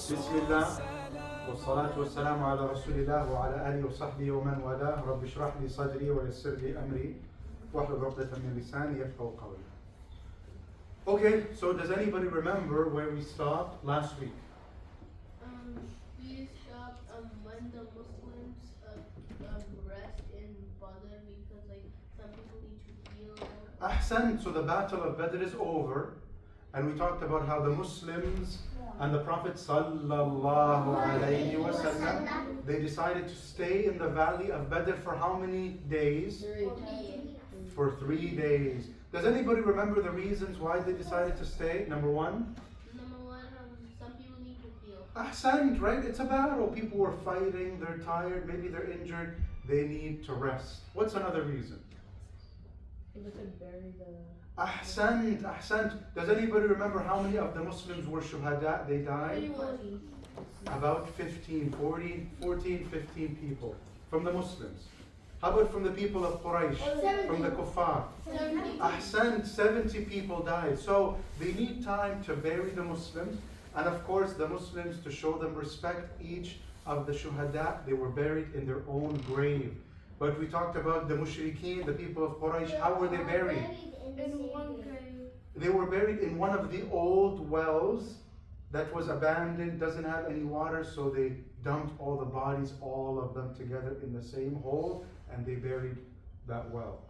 بسم الله والصلاة والسلام على رسول الله وعلى آله وصحبه ومن والاه. رب اشرح لي صدري ويسر لي أمري واحلل عقدة من لساني يفقهوا قولي. Okay, so does anybody remember where we stopped last week? We stopped when the Muslims rest in Badr because some people need to heal. Ahsan, so the battle of Badr is over, and we talked about how the Muslims and the Prophet sallallahu alayhi wasallam, they decided to stay in the valley of Badr for how many days? 3 days. For 3 days. Does anybody remember the reasons why they decided to stay? Number one? Number one, some people need to heal. Ahsan, right? It's a battle. People were fighting, they're tired, maybe they're injured, they need to rest. What's another reason? People could bury the... Ahsan, ahsan. Does anybody remember how many of the Muslims were shuhada? They died? About 15, 14, 15 people from the Muslims. How about from the people of Quraysh? From the kuffar? 70. Ahsan, 70 people died. So they need time to bury the Muslims, and of course the Muslims, to show them respect, each of the shuhada, they were buried in their own grave. But we talked about the mushrikeen, the people of Quraysh. How were they buried? In one grave. They were buried in one of the old wells that was abandoned, doesn't have any water, so they dumped all the bodies, all of them together in the same hole, and they buried that well.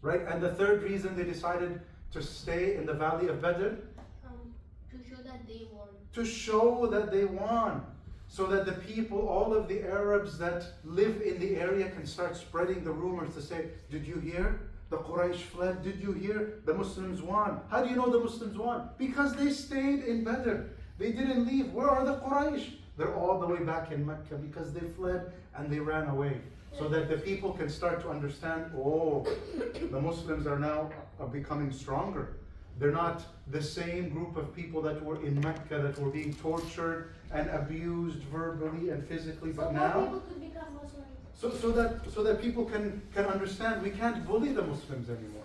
Right? And the third reason they decided to stay in the valley of Badr? To show that they won. To show that they won. So that the people, all of the Arabs that live in the area, can start spreading the rumors to say, did you hear? The Quraysh fled. Did you hear? The Muslims won. How do you know the Muslims won? Because they stayed in Badr. They didn't leave. Where are the Quraysh? They're all the way back in Mecca because they fled and they ran away. So that the people can start to understand, oh, the Muslims are now becoming stronger. They're not the same group of people that were in Mecca that were being tortured and abused verbally and physically, but now People could become Muslims. so that people can understand we can't bully the Muslims anymore.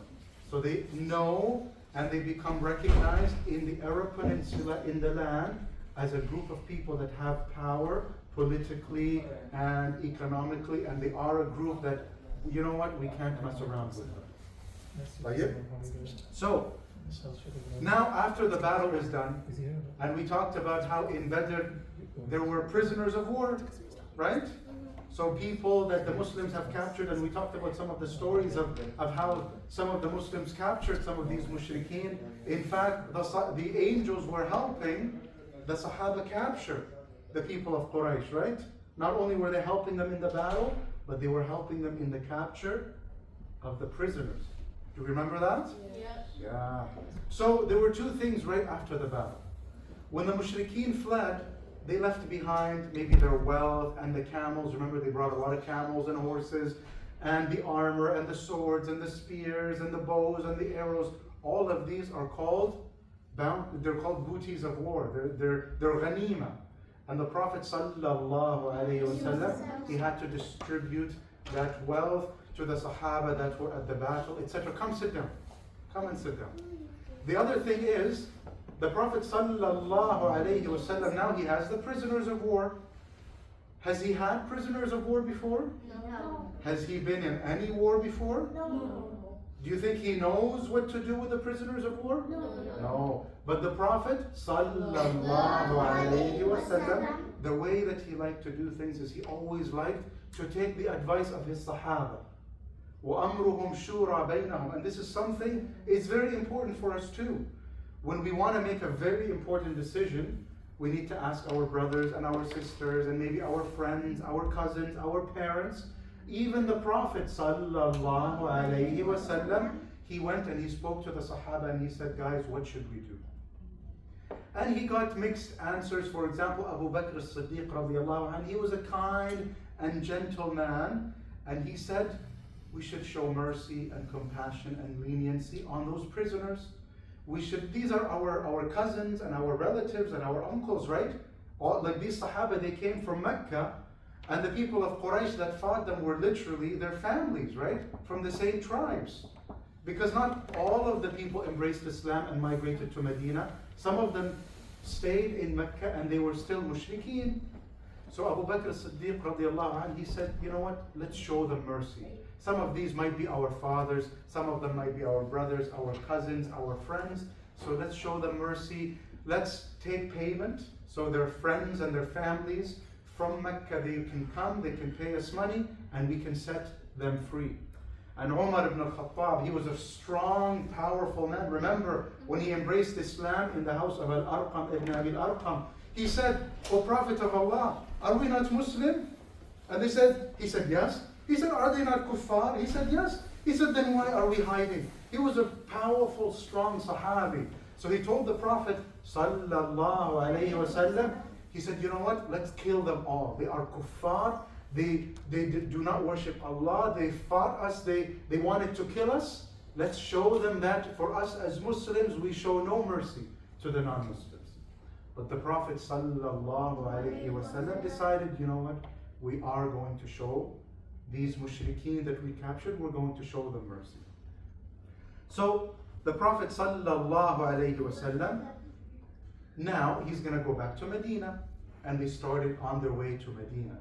So they know and they become recognized in the Arab Peninsula, in the land, as a group of people that have power politically and economically, and they are a group that, you know what, we can't mess around with them. So now after the battle is done, and we talked about how in Badr there were prisoners of war, right? So people that the Muslims have captured, and we talked about some of the stories of how some of the Muslims captured some of these mushrikeen. In fact, the angels were helping the Sahaba capture the people of Quraysh, right? Not only were they helping them in the battle, but they were helping them in the capture of the prisoners. Do you remember that? Yes. Yeah. So there were two things right after the battle. When the mushrikeen fled, they left behind maybe their wealth and the camels. Remember, they brought a lot of camels and horses and the armor and the swords and the spears and the bows and the arrows. All of these are called they're called booties of war. They're ghanima. And the Prophet sallallahu alaihi wasallam, he had to distribute that wealth to the Sahaba that were at the battle, etc. Come sit down. Come and sit down. The other thing is, the Prophet sallallahu alaihi wasallam, now he has the prisoners of war. Has he had prisoners of war before? No. Has he been in any war before? No. Do you think he knows what to do with the prisoners of war? No. But the Prophet sallallahu alaihi wasallam, the way that he liked to do things is he always liked to take the advice of his Sahaba. وَأَمْرُهُمْ شُورَى بَيْنَهُمْ. And this is something, it's very important for us too. When we want to make a very important decision, we need to ask our brothers and our sisters and maybe our friends, our cousins, our parents. Even the Prophet sallallahu alaihi wasallam, he went and he spoke to the Sahaba and he said, guys, what should we do? And he got mixed answers. For example, Abu Bakr as-Siddiq radiallahu anhu, he was a kind and gentle man, and he said, we should show mercy and compassion and leniency on those prisoners. These are our cousins and our relatives and our uncles, right? Like these Sahaba, they came from Mecca, and the people of Quraysh that fought them were literally their families, right? From the same tribes. Because not all of the people embraced Islam and migrated to Medina. Some of them stayed in Mecca and they were still mushrikeen. So Abu Bakr as-Siddiq radiallahu anh, he said, you know what, let's show them mercy. Some of these might be our fathers, some of them might be our brothers, our cousins, our friends. So let's show them mercy. Let's take payment. So their friends and their families from Mecca, they can come, they can pay us money, and we can set them free. And Umar ibn al-Khattab, he was a strong, powerful man. Remember, when he embraced Islam in the house of Al-Arqam ibn Abi al-Arqam, he said, O Prophet of Allah, are we not Muslim? And he said, yes. He said, are they not kuffar? He said, yes. He said, then why are we hiding? He was a powerful, strong Sahabi. So he told the Prophet, sallallahu alayhi wasallam, he said, you know what, let's kill them all. They are kuffar. They do not worship Allah. They fought us. They wanted to kill us. Let's show them that for us as Muslims, we show no mercy to the non-Muslims. But the Prophet sallallahu alaihi wasallam decided, you know what, we are going to show these mushrikeen that we captured, we're going to show them mercy. So the Prophet sallallahu alaihi wasallam, now he's going to go back to Medina, and they started on their way to Medina.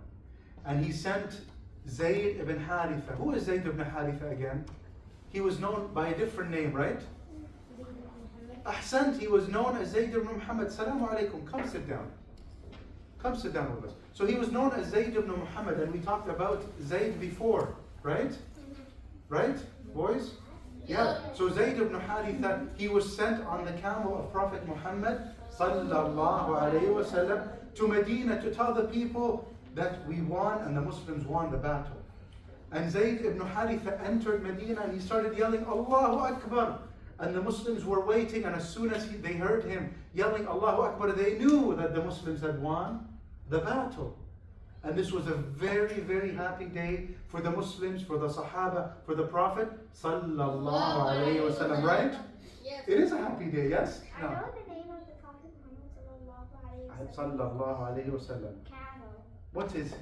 And he sent Zayd ibn Haritha. Who is Zayd ibn Haritha again? He was known by a different name, right? Ahsant, he was known as Zayd ibn Muhammad. Salaamu alaikum, come sit down. Come sit down with us. So he was known as Zayd ibn Muhammad, and we talked about Zayd before, right? Right, boys? Yeah. So Zayd ibn Haritha, he was sent on the camel of Prophet Muhammad sallallahu alayhi wasallam to Medina to tell the people that we won and the Muslims won the battle. And Zayd ibn Haritha entered Medina and he started yelling, Allahu Akbar. And the Muslims were waiting, and as soon as they heard him yelling Allahu Akbar, they knew that the Muslims had won the battle. And this was a very, very happy day for the Muslims, for the Sahaba, for the Prophet sallallahu alayhi wasallam, right? Yes. It is a happy day, yes? I know the name of the Prophet Muhammad Sallallahu alayhi wasallam. Camel. What is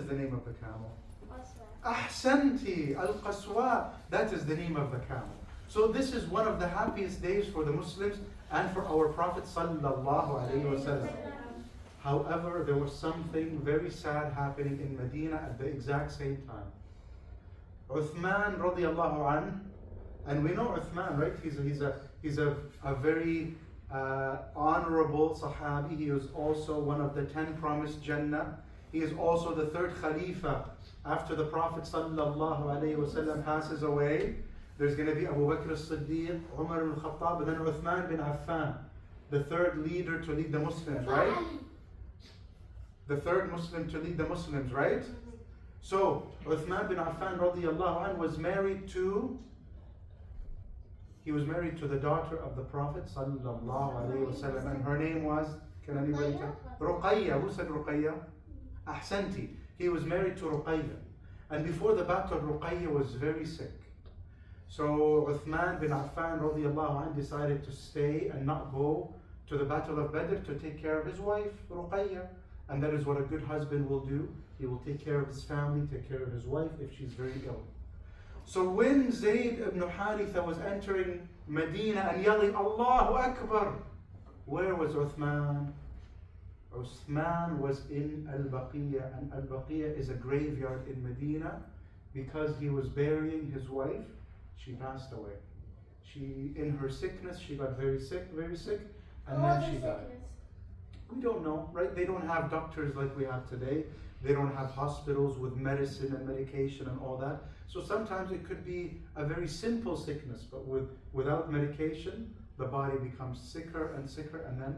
the name of the camel? Qaswa. Ahsanti, al-Qaswa. That is the name of the camel. So this is one of the happiest days for the Muslims and for our Prophet sallallahu alayhi wasallam. However, there was something very sad happening in Medina at the exact same time. Uthman radiallahu an, and we know Uthman, right? He's a very honorable Sahabi. He is also one of the 10 promised Jannah. He is also the third Khalifa. After the Prophet sallallahu alayhi wasallam passes away, there's going to be Abu Bakr as-Siddiq, Umar ibn al-Khattab, and then Uthman bin Affan, the third leader to lead the Muslims, right? The third Muslim to lead the Muslims, right? So Uthman bin Affan radiallahu anh was married to the daughter of the Prophet sallallahu alayhi wasallam, and her name was, can anybody tell? Ruqayya. Who said Ruqayya? Ahsanti. He was married to Ruqayya. And before the battle, Ruqayya was very sick. So Uthman bin Affan radiallahu anh decided to stay and not go to the battle of Badr to take care of his wife, Ruqayya. And that is what a good husband will do. He will take care of his family, take care of his wife if she's very ill. So when Zayd ibn Haritha was entering Medina and yelling, Allahu Akbar, where was Uthman? Uthman was in Al-Baqiyah, and Al-Baqiyah is a graveyard in Medina. Because he was burying his wife, she passed away. In her sickness, she got very sick, and then she died. We don't know, right? They don't have doctors like we have today. They don't have hospitals with medicine and medication and all that. So sometimes it could be a very simple sickness, but without medication, the body becomes sicker, and then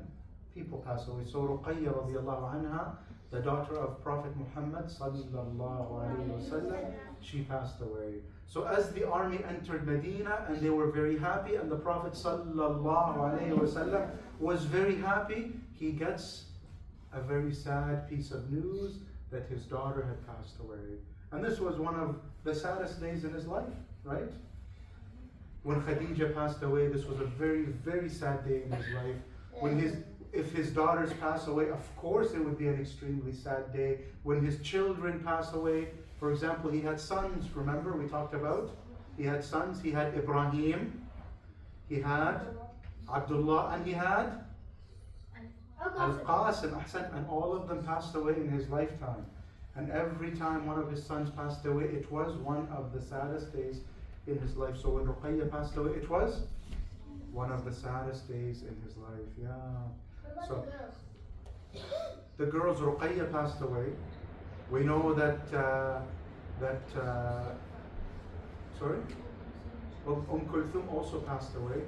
people pass away. So Ruqayya radiallahu anha, the daughter of Prophet Muhammad sallallahu alayhi wasallam, she passed away. So as the army entered Medina and they were very happy, and the Prophet sallallahu alayhi wasallam was very happy, he gets a very sad piece of news that his daughter had passed away. And this was one of the saddest days in his life, right? When Khadija passed away, this was a very, very sad day in his life. If his daughters pass away, of course it would be an extremely sad day. When his children pass away, for example, he had sons, remember we talked about? He had sons, he had Ibrahim, he had Abdullah, and he had Al-Qasim, ahsan, and all of them passed away in his lifetime. And every time one of his sons passed away, it was one of the saddest days in his life. So when Ruqayya passed away, it was one of the saddest days in his life. Yeah. So the girls, Ruqayya passed away. We know that sorry, Kulthum also passed away.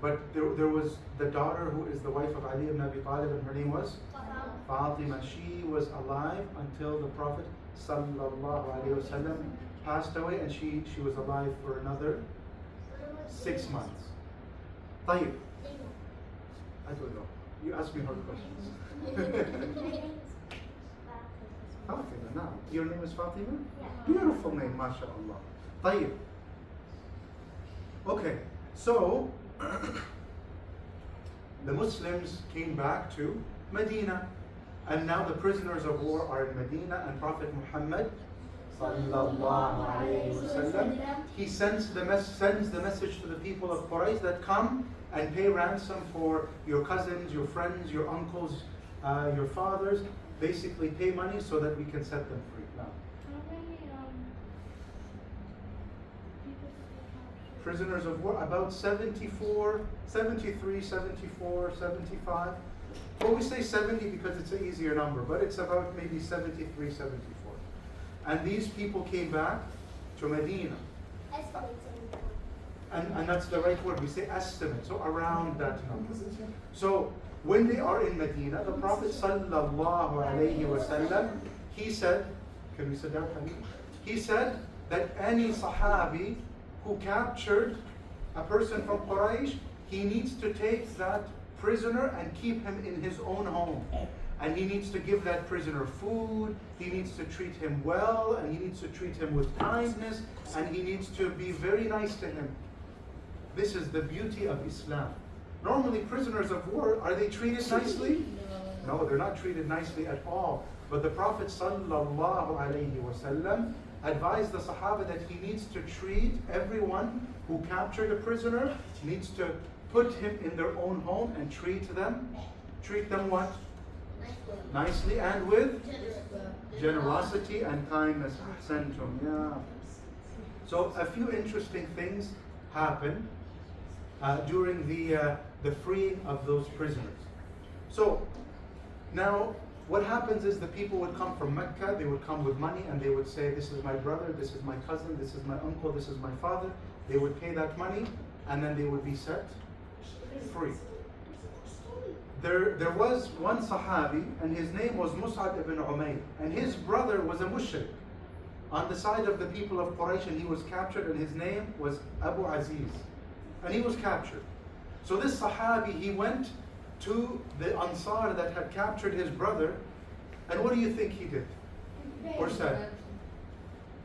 But there was the daughter who is the wife of Ali ibn Abi Talib, and her name was Fatima. She was alive until the Prophet sallallahu alaihi wasallam passed away, and she was alive for another 6 months. طيب. I don't know. You ask me hard questions. Fatima, now. Your name is Fatima? Yeah. Beautiful name, mashallah. طيب. Okay, so the Muslims came back to Medina, and now the prisoners of war are in Medina, and Prophet Muhammad sallallahu alayhi wasallam, he sends the message to the people of Quraysh that come and pay ransom for your cousins, your friends, your uncles, your fathers. Basically pay money so that we can set them free. Now, prisoners of war, about 74, 73, 74, 75. Well, we say 70 because it's an easier number, but it's about maybe 73, 74. And these people came back to Medina. And that's the right word, we say estimate, so around that number. So when they are in Medina, the Prophet sallallahu alayhi wasallam, he said, can we sit down, Habib? He said that any Sahabi who captured a person from Quraysh, he needs to take that prisoner and keep him in his own home. And he needs to give that prisoner food, he needs to treat him well, and he needs to treat him with kindness, and he needs to be very nice to him. This is the beauty of Islam. Normally prisoners of war, are they treated nicely? No, they're not treated nicely at all. But the Prophet sallallahu alayhi wasallam advised the Sahaba that he needs to treat everyone who captured a prisoner, needs to put him in their own home and treat them what? Nicely and with generosity and kindness. Ahsantum, yeah. So a few interesting things happened during the freeing of those prisoners. So now what happens is the people would come from Mecca, they would come with money and they would say, this is my brother, this is my cousin, this is my uncle, this is my father. They would pay that money and then they would be set free. There was one Sahabi and his name was Mus'ab ibn Umayr, and his brother was a mushrik on the side of the people of Quraysh, and he was captured, and his name was Abu Aziz, and he was captured. So this Sahabi, he went to the Ansar that had captured his brother, and what do you think he did? Or said?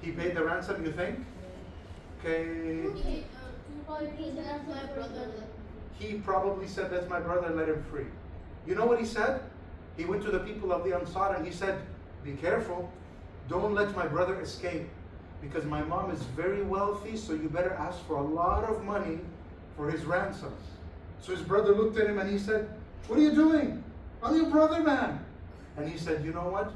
He paid the ransom, you think? Okay. He probably said, that's my brother, let him free. You know what he said? He went to the people of the Ansar and he said, be careful, don't let my brother escape, because my mom is very wealthy, so you better ask for a lot of money for his ransom. So his brother looked at him and he said, what are you doing? I'm your brother, man. And he said, you know what?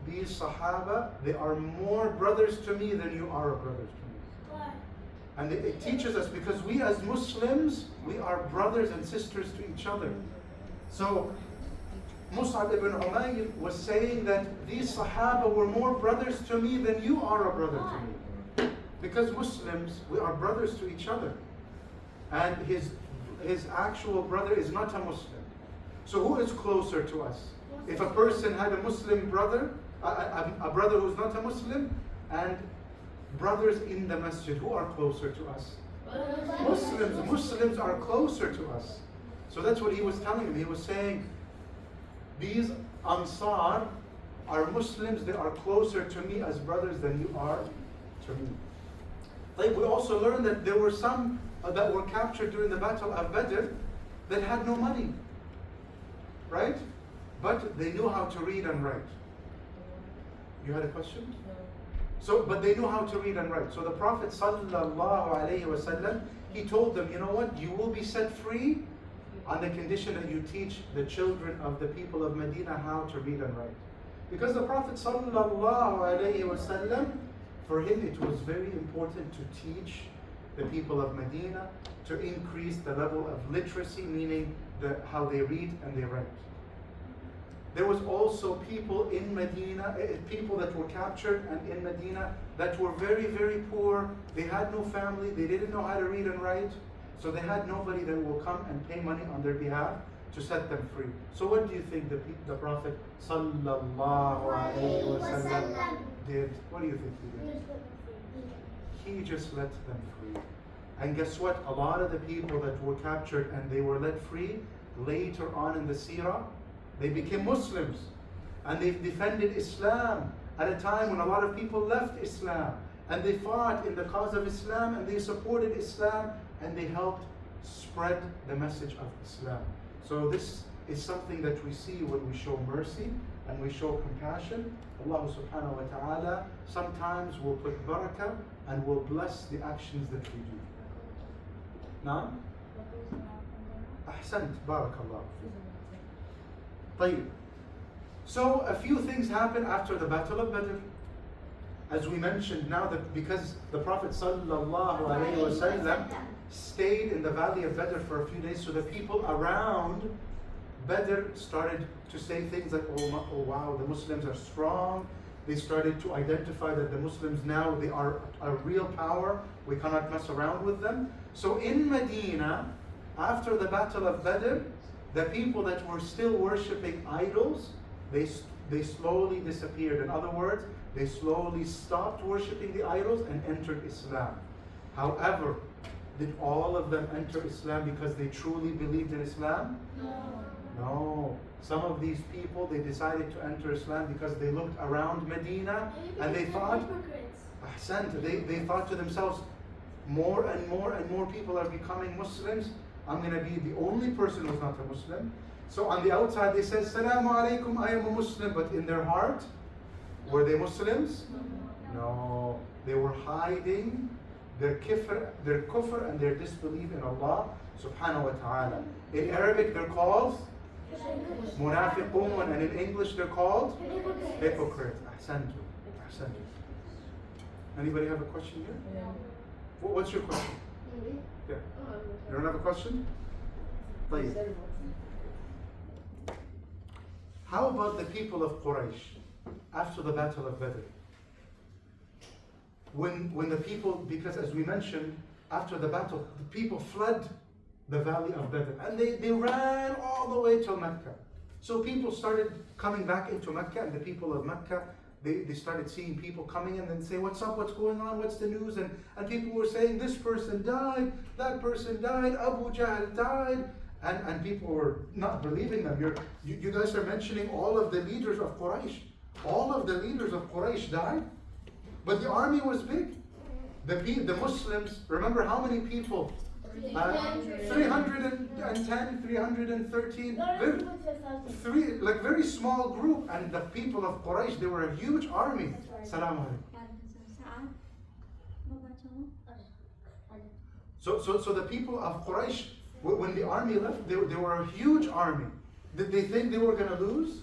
These Sahaba, they are more brothers to me than you are brothers to me. Why? And it teaches us, because we as Muslims, we are brothers and sisters to each other. So Mus'ab ibn Umayr was saying that these Sahaba were more brothers to me than you are a brother to me. Because Muslims, we are brothers to each other. And his actual brother is not a Muslim. So who is closer to us? If a person had a Muslim brother, a brother who's not a Muslim, and brothers in the masjid, who are closer to us? Muslims. Muslims are closer to us. So that's what he was telling him. He was saying, these Ansar are Muslims, they are closer to me as brothers than you are to me. Like, we also learned that there were some that were captured during the Battle of Badr that had no money. Right? But they knew how to read and write. You had a question? So, but they knew how to read and write. So the Prophet sallallahu alaihi wasallam, he told them, you know what? You will be set free on the condition that you teach the children of the people of Medina how to read and write. Because the Prophet ﷺ, for him it was very important to teach the people of Medina to increase the level of literacy, meaning how they read and they write. There was also people in Medina, people that were captured and in Medina that were very, very poor. They had no family, they didn't know how to read and write, so they had nobody that will come and pay money on their behalf to set them free. So what do you think the Prophet ﷺ did? What do you think he did? He just let them free. And guess what? A lot of the people that were captured and they were let free, later on in the Seerah, they became Muslims. And they defended Islam at a time when a lot of people left Islam. And they fought in the cause of Islam and they supported Islam and they helped spread the message of Islam. So this is something that we see when we show mercy and we show compassion. Allah subhanahu wa ta'ala sometimes will put barakah and will bless the actions that we do. Now, Ahsant, barakallah. طيب. So a few things happened after the Battle of Badr. As we mentioned now, that because the Prophet ﷺ stayed in the valley of Badr for a few days, so the people around Badr started to say things like, oh wow, the Muslims are strong. They started to identify that the Muslims now, they are a real power. We cannot mess around with them. So in Medina, after the Battle of Badr, the people that were still worshipping idols, they slowly disappeared. In other words, they slowly stopped worshipping the idols and entered Islam. However, did all of them enter Islam because they truly believed in Islam? No. Some of these people, they decided to enter Islam because they looked around Medina and they thought, they thought to themselves, more and more and more people are becoming Muslims. I'm going to be the only person who's not a Muslim. So on the outside they said, Salaamu Alaikum, I am a Muslim. But in their heart, were they Muslims? No. They were hiding their kufr and their disbelief in Allah subhanahu wa ta'ala. In Arabic they're called munafiqun, and in English they're called hypocrites. Ahsantu. Ahsantu. Anybody have a question here? Yeah. What's your question? Yeah. You don't have a question? طيب. How about the people of Quraysh after the Battle of Badr? When the people, because as we mentioned, after the battle, the people fled the valley of Badr and they ran all the way to Mecca. So people started coming back into Mecca, and the people of Mecca, they started seeing people coming in and say, what's up, what's going on, what's the news? And people were saying, this person died, that person died, Abu Jahl died. And people were not believing them. You guys are mentioning all of the leaders of Quraysh. All of the leaders of Quraysh died. But the army was big. The Muslims, remember how many people? 310, 313. Very small group. And the people of Quraysh, they were a huge army. Salam alaikum. So the people of Quraysh, when the army left, they were a huge army. Did they think they were going to lose?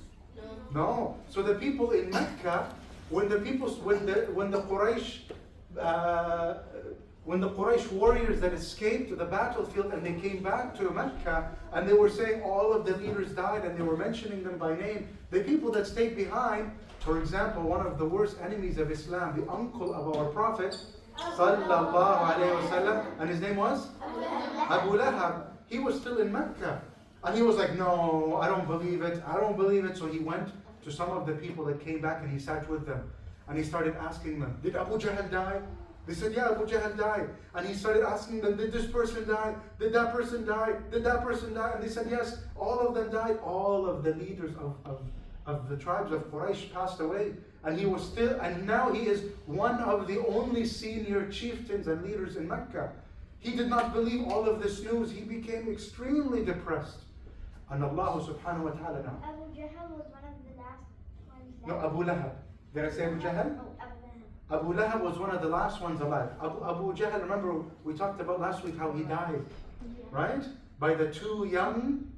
No. So the people in Mecca, when the Quraysh warriors that escaped to the battlefield and they came back to Mecca and they were saying all of the leaders died and they were mentioning them by name, the people that stayed behind, for example, one of the worst enemies of Islam, the uncle of our Prophet sallallahu alaihi wasallam, and his name was Abu Lahab. He was still in Mecca and he was like, no, I don't believe it, I don't believe it. So he went to some of the people that came back and he sat with them and he started asking them, did Abu Jahl die? They said, yeah, Abu Jahl died. And he started asking them, did this person die? Did that person die? Did that person die? And they said, yes, all of them died. All of the leaders of the tribes of Quraysh passed away. And he was still, and now he is one of the only senior chieftains and leaders in Mecca. He did not believe all of this news. He became extremely depressed. And Allah subhanahu wa ta'ala now. Abu Jahl was one of the last ones. No, Abu Lahab. Did I say Abu Jahl? Oh, Abu Lahab. Abu Lahab was one of the last ones alive. Abu Jahl, remember we talked about last week how he died, right? by the two young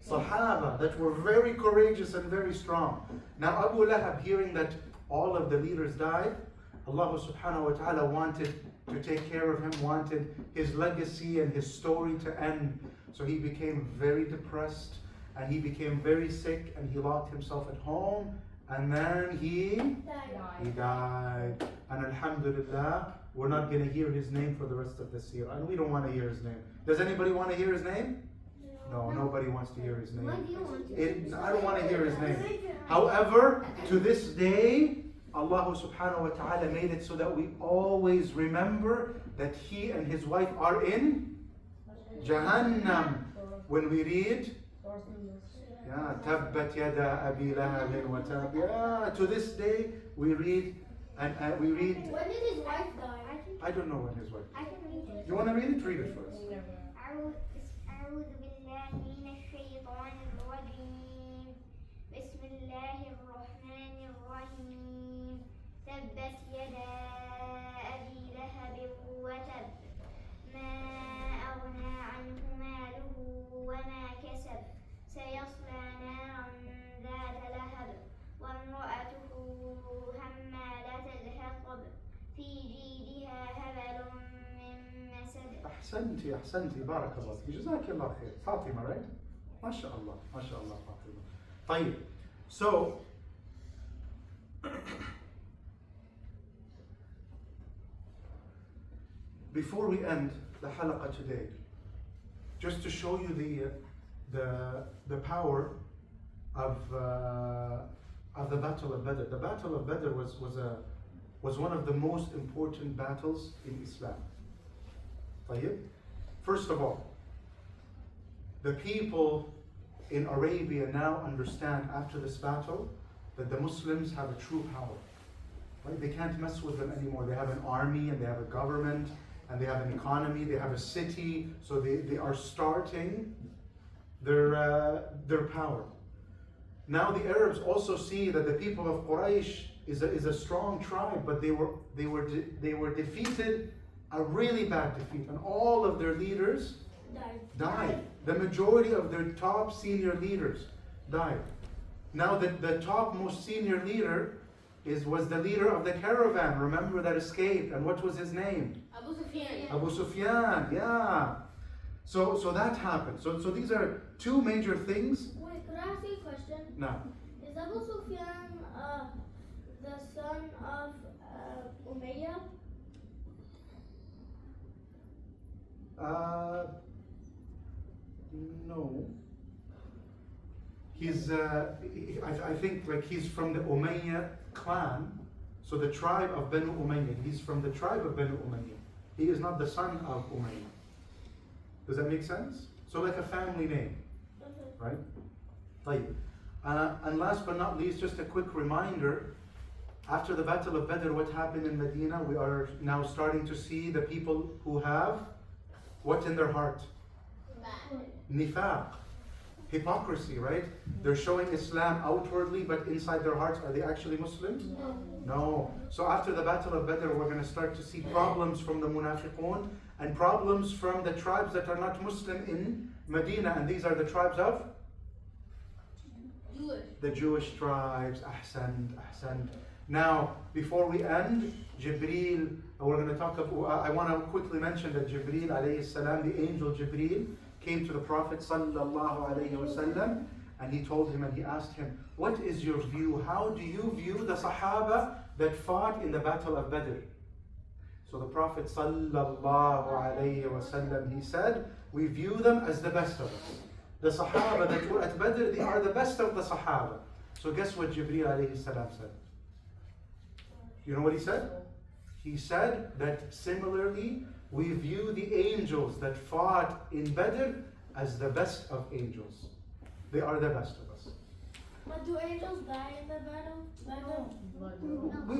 Sahaba that were very courageous and very strong. Now Abu Lahab, hearing that all of the leaders died, Allah subhanahu wa ta'ala wanted to take care of him, wanted his legacy and his story to end. So he became very depressed and he became very sick and he locked himself at home and then he died. And alhamdulillah, we're not going to hear his name for the rest of the seerah. And we don't want to hear his name. Does anybody want to hear his name? No, nobody wants to hear his name. I don't want to hear his name. However, to this day, Allah subhanahu wa ta'ala made it so that we always remember that he and his wife are in Jahannam. When we read, Tabbat yada abi lahabin wa tab. To this day, we read, and we read. When did his wife die? I don't know when his wife. I can read it. You want to read it? Read it first. أعوذ بالله من الشيطان الرجيم بسم الله الرحمن الرحيم تبت يدا أبي لهب وتب ما أغنى عنه ماله وما كسب سيصلى نارا ذات لهب وامرأته حمالة الحطب في جيدها حبل من مسد. أحسنتي بارك الله فيك جزاك الله خير. فاطمة, right? ما شاء الله فاطمة. طيب, so before we end the halaqah today, just to show you the power of the Battle of Badr. The Battle of Badr was one of the most important battles in Islam. First of all, the people in Arabia now understand after this battle that the Muslims have a true power. Right? They can't mess with them anymore. They have an army and they have a government and they have an economy, they have a city, so they are starting their power. Now the Arabs also see that the people of Quraysh is a strong tribe, but they were defeated, a really bad defeat, and all of their leaders died. The majority of their top senior leaders died. Now the top most senior leader was the leader of the caravan, remember, that escaped, and what was his name? Abu Sufyan, yeah. So that happened. So these are two major things. Wait, could I ask you a question? No. Is Abu Sufyan the son of Umayyah? No. He's I think like he's from the Umayyah clan, so the tribe of Banu Umayyah. He's from the tribe of Banu Umayyah. He is not the son of Umayyah. Does that make sense? So like a family name, right? And last but not least, just a quick reminder, after the Battle of Badr, what happened in Medina? We are now starting to see the people who have what in their heart? Nifaq, hypocrisy, right? They're showing Islam outwardly, but inside their hearts, are they actually Muslims? No. So after the Battle of Badr, we're going to start to see problems from the munafiqun and problems from the tribes that are not Muslim in Medina, and these are the tribes of? The Jewish tribes. Ahsan. Now, before we end, Jibreel, we're going to talk about, I want to quickly mention that Jibreel alayhi salam, the angel Jibreel, came to the Prophet sallallahu alayhi wasallam, and he told him and he asked him, what is your view? How do you view the Sahaba that fought in the Battle of Badr? So the Prophet sallallahu alayhi wasallam, he said, we view them as the best of us. The Sahaba that were at Badr, they are the best of the Sahaba. So guess what Jibreel alayhi salam said? You know what he said? He said that similarly, we view the angels that fought in Badr as the best of angels. They are the best of us. But do angels die in the battle?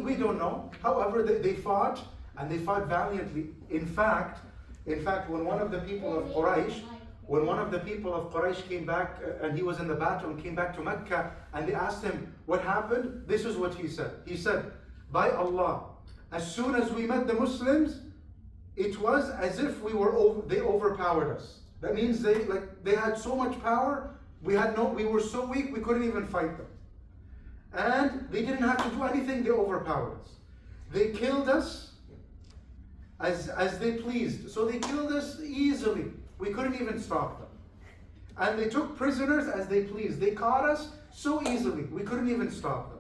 We don't know. However, they fought, and they fought valiantly. In fact, when one of the people of Quraysh came back, and he was in the battle and came back to Mecca, and they asked him, what happened? This is what he said. He said, by Allah, as soon as we met the Muslims, it was as if they overpowered us. That means they had so much power. We were so weak we couldn't even fight them. And they didn't have to do anything. They overpowered us. They killed us as they pleased. So they killed us easily. We couldn't even stop them. And they took prisoners as they pleased. They caught us so easily. We couldn't even stop them.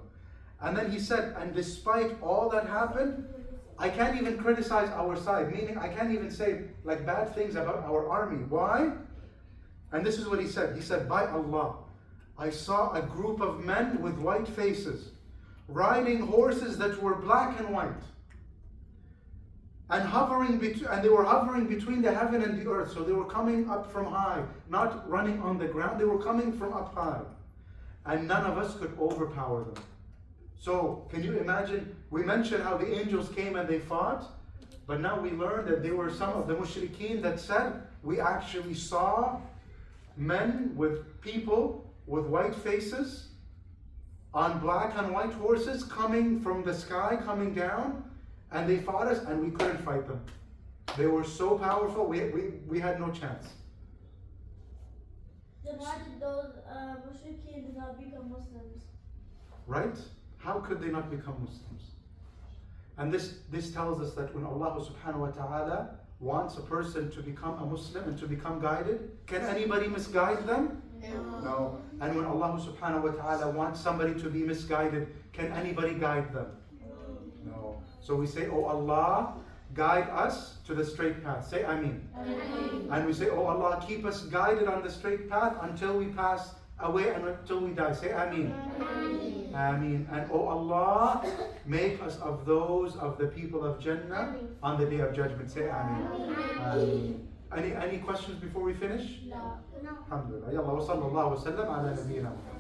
And then he said, and despite all that happened, I can't even criticize our side. Meaning I can't even say like bad things about our army. Why? And this is what he said. He said, by Allah, I saw a group of men with white faces, riding horses that were black and white. And they were hovering between the heaven and the earth. So they were coming up from high, not running on the ground. They were coming from up high. And none of us could overpower them. So can you imagine? We mentioned how the angels came and they fought. But now we learned that there were some of the mushrikeen that said, we actually saw men with people with white faces on black and white horses coming from the sky, coming down. And they fought us and we couldn't fight them. They were so powerful, we had no chance. Then why did those mushrikeen not become Muslims? Right? How could they not become Muslims? And this tells us that when Allah subhanahu wa ta'ala wants a person to become a Muslim and to become guided, can anybody misguide them? No. And when Allah subhanahu wa ta'ala wants somebody to be misguided, can anybody guide them? No. So we say, oh Allah, guide us to the straight path. Say Ameen. Ameen. And we say, oh Allah, keep us guided on the straight path until we pass away and until we die. Say Ameen. Ameen. Ameen. And oh Allah, make us of those of the people of Jannah on the day of judgment. Say Ameen. Ameen. Any questions before we finish? No. Alhamdulillah. Yalla wa sallallahu wa sallam ala nabiyyina Muhammad.